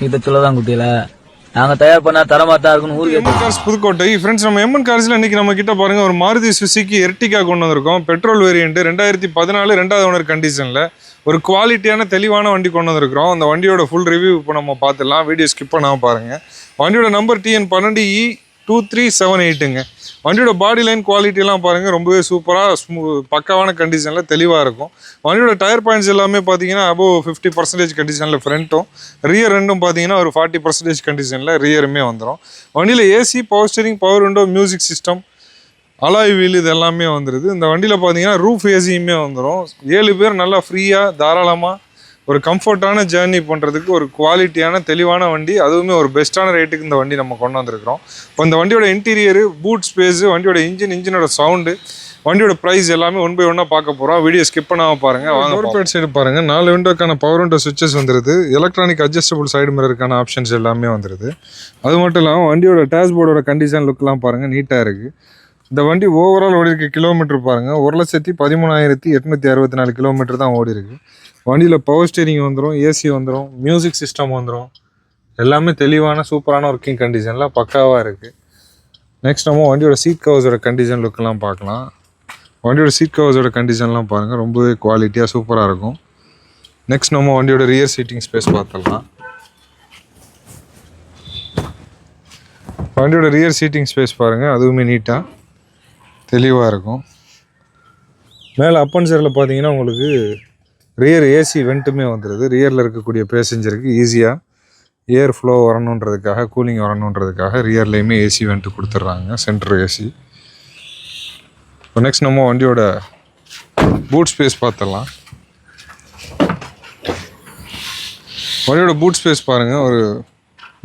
இதை சொல்லதான் குட்டியில நாங்க தயார் பண்ணா தரமா தான் இருக்குன்னு ஊருக்கு எம்என் கார்ஸ் புதுக்கோட்டை. ஃப்ரெண்ட்ஸ், நம்ம எம்என் கார்ஸ்ல இன்னைக்கு நம்ம கிட்ட பாருங்க ஒரு மாருதி சுசுகி எர்டிகா கொண்டு வந்திருக்கோம். பெட்ரோல் வேரியன்ட் 2014 2வது ஓனர் கண்டிஷன்ல ஒரு குவாலிட்டியான தெளிவான வண்டி கொண்டு வந்திருக்கிறோம். அந்த வண்டியோட ஃபுல் ரிவ்யூ இப்போ நம்ம பார்த்துடலாம். வீடியோ ஸ்கிப் பண்ணாமல் பாருங்க. வண்டியோட நம்பர் TN12E2378ங்க. வண்டியோட பாடி லைன் குவாலிட்டிலாம் பாருங்கள் ரொம்பவே சூப்பராக பக்காவான கண்டிஷனில் தெளிவாக இருக்கும். வண்டியோட டயர் பாயிண்ட்ஸ் எல்லாமே பார்த்தீங்கன்னா அபோவ் 50% கண்டிஷனில் ஃப்ரண்ட்டும், ரியர் ரெண்டும் பார்த்தீங்கன்னா ஒரு 40% கண்டிஷனில் ரியருமே வந்துடும். வண்டியில் AC, power steering, power window, music system, alloy wheel இது எல்லாமே வந்துடுது. இந்த வண்டியில் பார்த்தீங்கன்னா ரூஃப் ஏசியுமே வந்துடும். 7 பேர் நல்லா ஃப்ரீயாக தாராளமாக ஒரு கம்ஃபர்ட்டான ஜேர்னி பண்ணுறதுக்கு ஒரு குவாலிட்டியான தெளிவான வண்டி, அதுவுமே ஒரு பெஸ்ட்டான ரேட்டுக்கு இந்த வண்டி நம்ம கொண்டு வந்திருக்கிறோம். இப்போ இந்த வண்டியோட இன்டீரியரு, பூட் ஸ்பேஸு, வண்டியோட இன்ஜினோட சவுண்டு, வண்டியோட ப்ரைஸ் எல்லாமே ஒன் பை ஒன்னாக பார்க்க போகிறோம். வீடியோ ஸ்கிப் பண்ணாமல் பாருங்கள். வாங்க. டோர் பேட் சைடு பாருங்கள், 4 விண்டோக்கான பவர் விண்டோ சுவிச்சஸ் வந்துடுது. எலக்ட்ரானிக் அட்ஜஸ்டபிள் சைடு மிரருக்கான ஆப்ஷன்ஸ் எல்லாமே வந்துடுது. அது மட்டும் இல்லாமல் வண்டியோட டேஷ்போர்டோட கண்டிஷன் லுக்லாம் பாருங்கள், நீட்டாக இருக்குது. இந்த வண்டி ஓவரால் ஓடி இருக்க கிலோமீட்டர் பாருங்கள், 1,13,864 கிலோமீட்டர் தான் ஓடி இருக்கு. வண்டியில் பவர் ஸ்டீரிங் வந்துடும், ஏசி வந்துடும், மியூசிக் சிஸ்டம் வந்துடும். எல்லாமே தெளிவான சூப்பரான ஒர்க்கிங் கண்டிஷனில் பக்காவாக இருக்குது. நெக்ஸ்ட் நம்ம வண்டியோட சீட் கவர்ஸோட கண்டிஷன் லுக்கெல்லாம் பார்க்கலாம். வண்டியோட சீட் கவர்ஸோட கண்டிஷன்லாம் பாருங்கள் ரொம்பவே குவாலிட்டியாக சூப்பராக இருக்கும். நெக்ஸ்ட் நம்ம வண்டியோட ரியர் சீட்டிங் ஸ்பேஸ் பார்த்துடலாம். வண்டியோட ரியர் சீட்டிங் ஸ்பேஸ் பாருங்கள், அதுவுமே நீட்டாக தெளிவாக இருக்கும். மேலே அப்பன் சைடில் பார்த்தீங்கன்னா உங்களுக்கு ரியர் ஏசி வெண்ட்டுமே வந்துடுது. ரியரில் இருக்கக்கூடிய பேசஞ்சருக்கு ஈஸியாக ஏர் ஃப்ளோ வரணுன்றதுக்காக, கூலிங் வரணுன்றதுக்காக ரியர்லேயுமே ஏசி வெண்ட்டு கொடுத்துட்றாங்க, சென்ட்ரு ஏசி. இப்போ நெக்ஸ்ட் நம்ம வண்டியோட பூட் ஸ்பேஸ் பார்த்துடலாம். வண்டியோட பூட் ஸ்பேஸ் பாருங்கள், ஒரு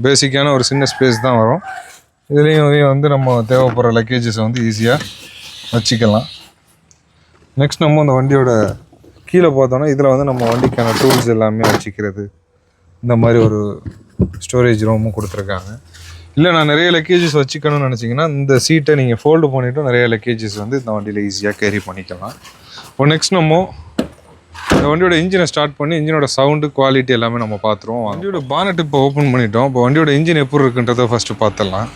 பேசிக்கான ஒரு சின்ன ஸ்பேஸ் தான் வரும். இதுலேயும் வந்து நம்ம தேவைப்படுற லக்கேஜஸை வந்து ஈஸியாக வச்சுக்கலாம். நெக்ஸ்ட் நம்ம அந்த வண்டியோட கீழே பார்த்தோன்னா இதில் வந்து நம்ம வண்டிக்கான டூல்ஸ் எல்லாமே வச்சுக்கிறது, இந்த மாதிரி ஒரு ஸ்டோரேஜ் ரூமும் கொடுத்துருக்காங்க. இல்லை நான் நிறைய லக்கேஜஸ் வச்சுக்கணும்னு நினச்சிங்கன்னா இந்த சீட்டை நீங்கள் ஃபோல்டு பண்ணிவிட்டு நிறைய லக்கேஜஸ் வந்து இந்த வண்டியில் ஈஸியாக கேரி பண்ணிக்கலாம். இப்போ நெக்ஸ்ட் நம்ம இந்த வண்டியோட இன்ஜினை ஸ்டார்ட் பண்ணி இன்ஜினோட சவுண்டு குவாலிட்டி எல்லாமே நம்ம பார்த்துருவோம். வண்டியோட பானட் இப்போ ஓப்பன் பண்ணிட்டோம். இப்போ வண்டியோட இன்ஜின் எப்படி இருக்குன்றதை ஃபஸ்ட்டு பார்த்துடலாம்.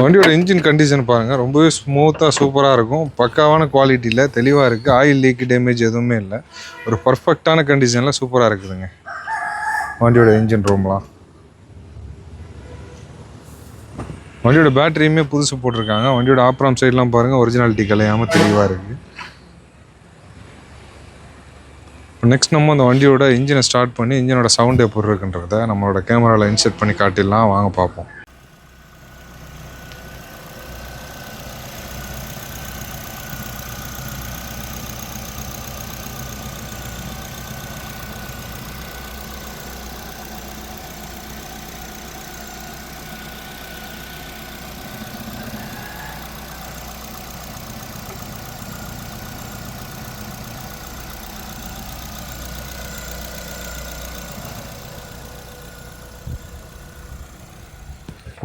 வண்டியோட இன்ஜின் கண்டிஷன் பாருங்கள் ரொம்பவே ஸ்மூத்தாக சூப்பராக இருக்கும். பக்காவான குவாலிட்டியில் தெளிவாக இருக்குது. ஆயில் லீக் டேமேஜ் எதுவுமே இல்லை. ஒரு பர்ஃபெக்டான கண்டிஷனில் சூப்பராக இருக்குதுங்க வண்டியோட இன்ஜின் ரூம்லாம். வண்டியோட பேட்டரியுமே புதுசு போட்டிருக்காங்க. வண்டியோட ஆப்ராம் சைட்லாம் பாருங்கள் ஒரிஜினாலிட்டி கலையாமல் தெளிவாக இருக்குது. நெக்ஸ்ட் நம்ம அந்த வண்டியோட இன்ஜினை ஸ்டார்ட் பண்ணி இன்ஜினோட சவுண்ட் எப்படி இருக்குன்றதை நம்மளோட கேமராவில் இன்செர்ட் பண்ணி காட்டிடலாம். வாங்க பார்ப்போம்.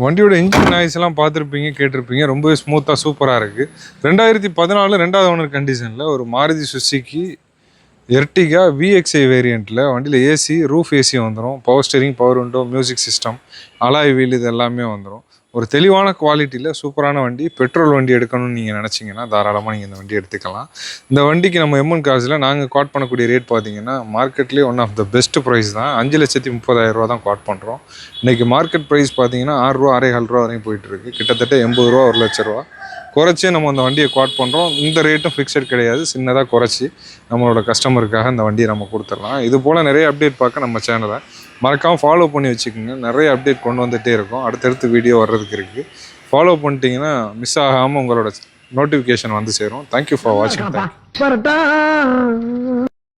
வண்டியோட இன்ஜின் நாய்ஸ் எல்லாம் பார்த்துருப்பீங்க, கேட்டிருப்பீங்க. ரொம்பவே ஸ்மூத்தாக சூப்பராக இருக்குது. 2014 2வது ஓனர் கண்டிஷனில் ஒரு மாருதி சுசுகி எர்டிகா VXI வேரியண்ட்டில் வண்டியில் ஏசி, ரூஃப் ஏசி வந்துடும், power steering, power window, music system, alloy wheel இது எல்லாமே வந்துடும். ஒரு தெளிவான குவாலிட்டியில் சூப்பரான வண்டி. பெட்ரோல் வண்டி எடுக்கணும்னு நீங்கள் நினச்சிங்கன்னா தாராளமாக நீங்கள் இந்த வண்டி எடுத்துக்கலாம். இந்த வண்டிக்கு நம்ம எம்என் கார்ஸில் நாங்கள் குவாட் பண்ணக்கூடிய ரேட் பார்த்தீங்கன்னா மார்க்கெட்லேயே one of the best price தான். 5,30,000 தான் குவாட் பண்ணுறோம். இன்றைக்கி மார்க்கெட் ப்ரைஸ் பார்த்தீங்கன்னா 6 ரூபா 6,4 ரூபா வரைக்கும் போயிட்டுருக்கு. கிட்டத்தட்ட 80 ரூபா 1 லட்ச ரூபா குறைச்சே நம்ம அந்த வண்டியை குவாட் பண்ணுறோம். இந்த ரேட்டும் ஃபிக்ஸட் கிடையாது, சின்னதாக குறைச்சி நம்மளோட கஸ்டமருக்காக இந்த வண்டியை நம்ம கொடுத்துடலாம். இது போல் நிறைய அப்டேட் பார்க்க நம்ம சேனலை மறக்காமல் ஃபாலோ பண்ணி வச்சுக்கோங்க. நிறைய அப்டேட் கொண்டு வந்துகிட்டே இருக்கும். அடுத்தடுத்து வீடியோ வர்றதுக்கு இருக்குது. ஃபாலோ பண்ணிட்டீங்கன்னா மிஸ் ஆகாமல் உங்களோட நோட்டிஃபிகேஷன் வந்து சேரும். தேங்க்யூ ஃபார் வாட்சிங்.